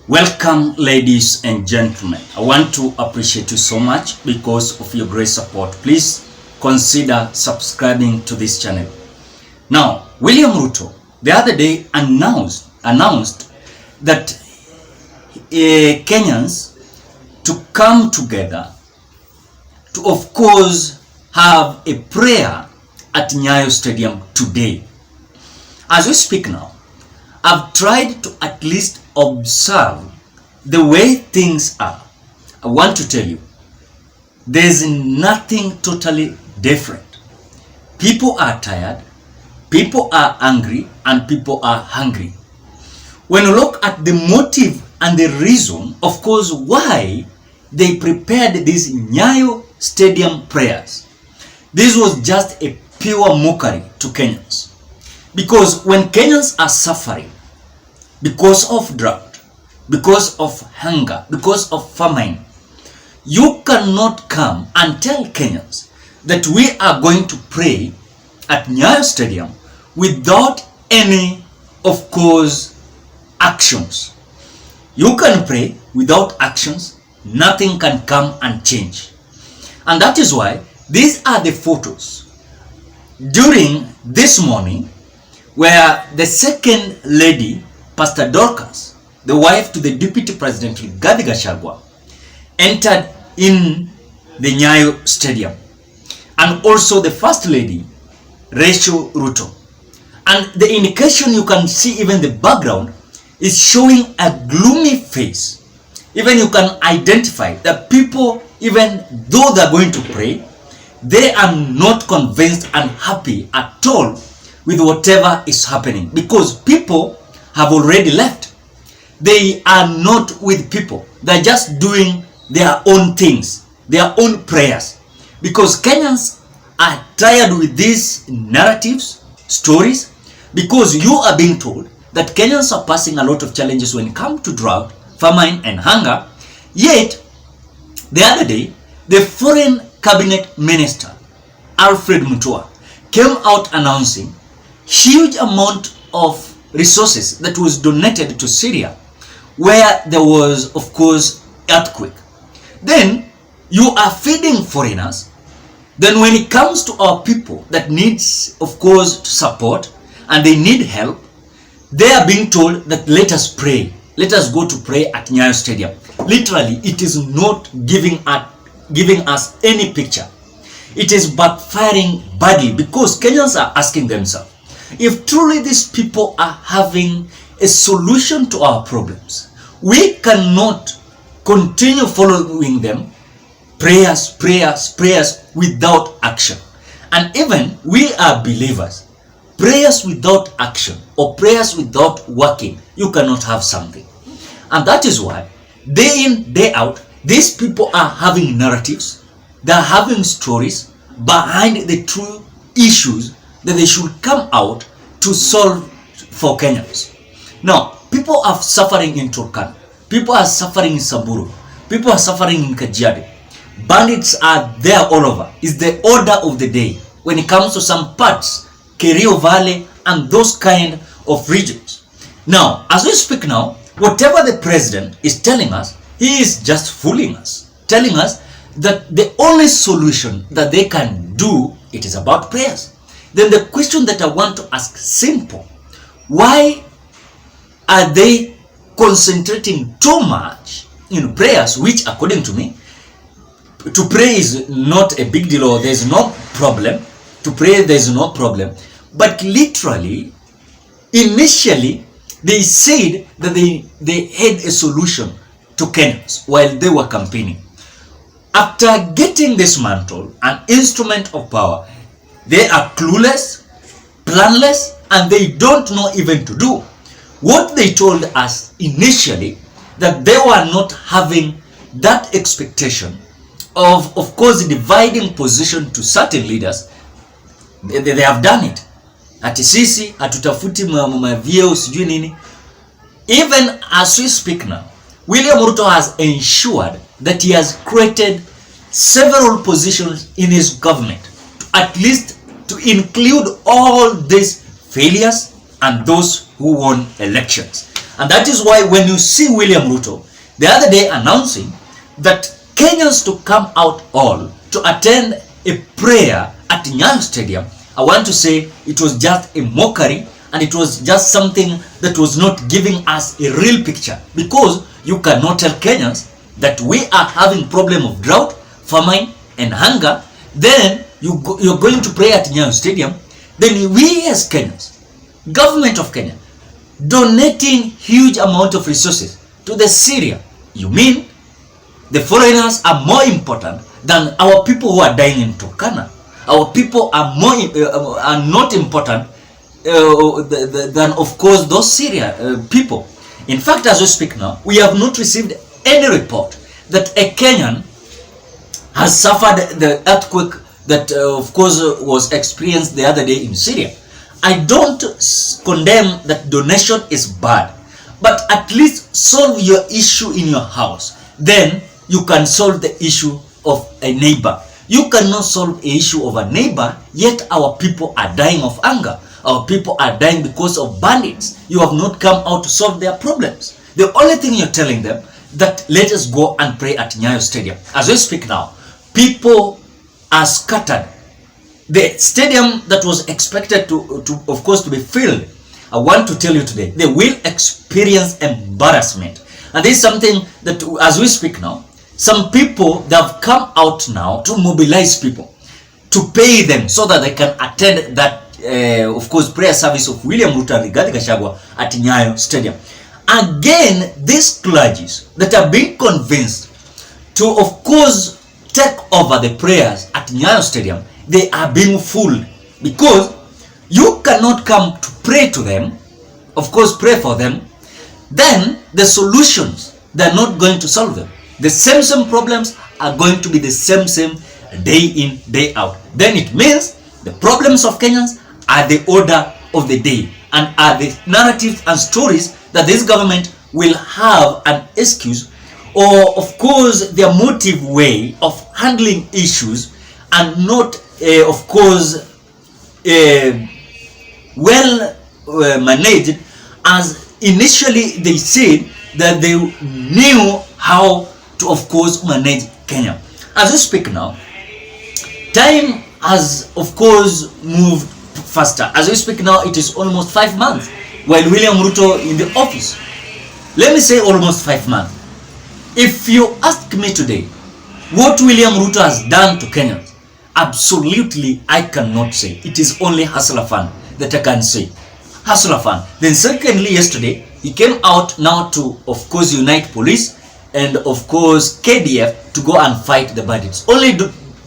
Welcome, ladies and gentlemen. I want to appreciate you so much because of your great support. Please consider subscribing to this channel. Now, William Ruto the other day announced that Kenyans to come together to, of course, have a prayer at Nyayo Stadium today. As we speak now, I've tried to at least observe the way things are. I want to tell you, there's nothing totally different. People are tired, people are angry, and people are hungry. When you look at the motive and the reason, of course, why they prepared these Nyayo Stadium prayers, this was just a pure mockery to Kenyans. Because when Kenyans are suffering because of drought, because of hunger, because of famine, you cannot come and tell Kenyans that we are going to pray at Nyayo Stadium without any, of course, actions. You can pray without actions, nothing can come and change. And that is why these are the photos during this morning where the second lady, Pastor Dorcas, the wife to the Deputy President Rigathi Gachagua, entered in the Nyayo Stadium. And also the First Lady, Rachel Ruto. And the indication you can see, even the background, is showing a gloomy face. Even you can identify that people, even though they're going to pray, they are not convinced and happy at all with whatever is happening, because people have already left. They are not with people. They're just doing their own things, their own prayers. Because Kenyans are tired with these narratives, stories, because you are being told that Kenyans are passing a lot of challenges when it comes to drought, famine, and hunger. Yet, the other day, the Foreign Cabinet Minister, Alfred Mutua, came out announcing huge amount of resources that was donated to Syria, where there was, of course, earthquake. Then you are feeding foreigners. Then when it comes to our people that needs, of course, support and they need help, they are being told that let us pray. Let us go to pray at Nyayo Stadium. Literally, it is not giving us any picture. It is backfiring badly, because Kenyans are asking themselves, if truly these people are having a solution to our problems, we cannot continue following them, prayers without action. And even we are believers, prayers without action or prayers without working, you cannot have something. And that is why day in, day out, these people are having narratives, they are having stories behind the true issues that they should come out to solve for Kenyans. Now, people are suffering in Turkana, people are suffering in Samburu, people are suffering in Kajiado. Bandits are there all over. It's the order of the day when it comes to some parts, Kerio Valley and those kind of regions. Now, as we speak now, whatever the president is telling us, he is just fooling us, telling us that the only solution that they can do, it is about prayers. Then the question that I want to ask, simple, why are they concentrating too much in prayers, which according to me, to pray is not a big deal, or there's no problem. To pray, there's no problem. But literally, initially, they said that they had a solution to Kenyans while they were campaigning. After getting this mantle, an instrument of power, they are clueless, planless, and they don't know even to do what they told us initially, that they were not having that expectation of course, dividing position to certain leaders. They have done it. Ati sisi hatutafuti vyeo sijui nini. Even as we speak now, William Ruto has ensured that he has created several positions in his government, at least to include all these failures and those who won elections. And that is why when you see William Ruto the other day announcing that Kenyans to come out all to attend a prayer at Nyayo Stadium, I want to say it was just a mockery, and it was just something that was not giving us a real picture, because you cannot tell Kenyans that we are having problem of drought, famine and hunger, then you're going to pray at Nyayo Stadium. Then we as Kenyans, government of Kenya, donating huge amount of resources to the Syria. You mean the foreigners are more important than our people who are dying in Turkana? Our people are not important than, of course, those Syria people. In fact, as we speak now, we have not received any report that a Kenyan has suffered the earthquake that, of course, was experienced the other day in Syria. I don't condemn that donation is bad, but at least solve your issue in your house. Then you can solve the issue of a neighbor. You cannot solve an issue of a neighbor, yet our people are dying of hunger. Our people are dying because of bandits. You have not come out to solve their problems. The only thing you're telling them, that let us go and pray at Nyayo Stadium. As we speak now, people are scattered. The stadium that was expected to of course to be filled, I want to tell you today, they will experience embarrassment. And this is something that, as we speak now, some people that have come out now to mobilize people, to pay them so that they can attend that of course prayer service of William Ruto and Rigathi Gachagua at Nyayo Stadium. Again, these clergies that are being convinced to, of course, take over the prayers at Nyayo Stadium, they are being fooled, because you cannot come to pray to them, of course pray for them, then the solutions, they're not going to solve them. The same problems are going to be the same day in, day out. Then it means the problems of Kenyans are the order of the day, and are the narratives and stories that this government will have an excuse, or of course their motive way of handling issues, and not of course well managed, as initially they said that they knew how to, of course, manage Kenya. As we speak now, time has, of course, moved faster. As we speak now, it is almost 5 months while William Ruto in the office. Let me say almost 5 months. If you ask me today what William Ruto has done to Kenyans, absolutely I cannot say. It is only hustler fund that I can say. Hustler fund. Then secondly, yesterday he came out now to, of course, unite police and, of course, KDF to go and fight the bandits. Only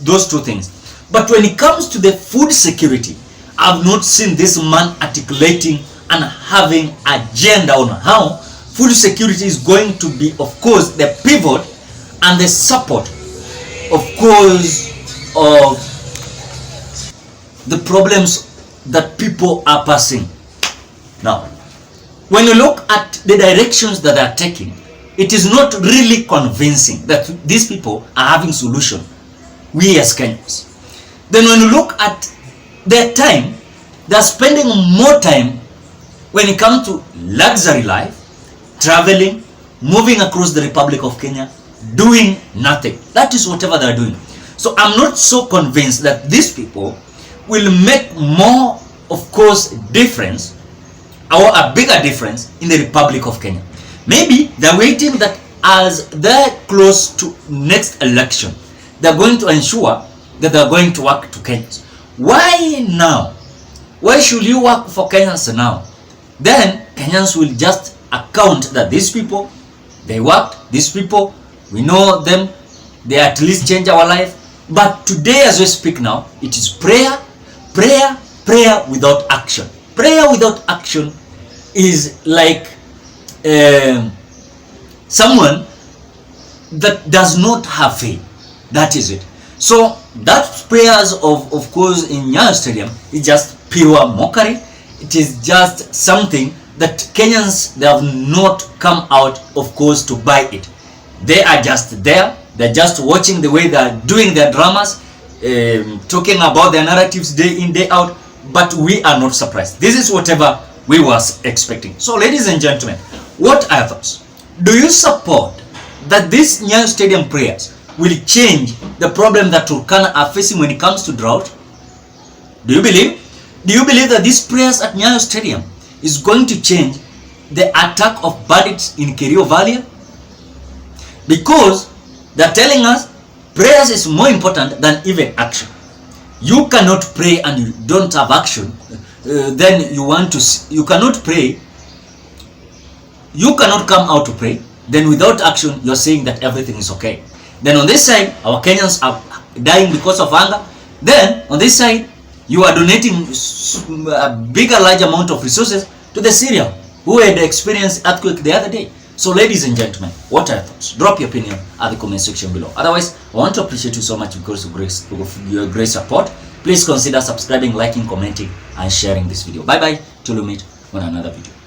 those two things. But when it comes to the food security, I've not seen this man articulating and having agenda on how food security is going to be, of course, the pivot and the support, of course, of the problems that people are passing. Now, when you look at the directions that are taking, it is not really convincing that these people are having solution, we as Kenyans. Then when you look at their time, they are spending more time when it comes to luxury life, traveling, moving across the Republic of Kenya, doing nothing. That is whatever they are doing. So I'm not so convinced that these people will make more, of course, difference, or a bigger difference in the Republic of Kenya. Maybe they're waiting that as they're close to next election, they're going to ensure that they're going to work to Kenyans. Why now? Why should you work for Kenyans now? Then Kenyans will just account that these people, they worked, these people, we know them, they at least change our life. But today as we speak now, it is prayer, prayer, prayer without action. Prayer without action is like someone that does not have faith. That is it. So that prayers of course in Nyayo Stadium is just pure mockery. It is just something that Kenyans, they have not come out, of course, to buy it. They are just there. They're just watching the way they are doing their dramas, talking about their narratives day in, day out. But we are not surprised. This is whatever we was expecting. So ladies and gentlemen, What are your thoughts? Do you support that these Nyayo Stadium prayers will change the problem that Turkana are facing when it comes to drought? Do you believe that these prayers at Nyayo Stadium is going to change the attack of bandits in Kerio Valley? Because they're telling us prayers is more important than even action. You cannot pray and you don't have action. Then you cannot pray. You cannot come out to pray. Then without action, you're saying that everything is okay. Then on this side, our Kenyans are dying because of hunger. Then on this side, you are donating a large amount of resources to the Syria who had experienced earthquake the other day. So ladies and gentlemen, what are your thoughts? Drop your opinion at the comment section below. Otherwise, I want to appreciate you so much because of your great support. Please consider subscribing, liking, commenting, and sharing this video. Bye bye. Till we meet on another video.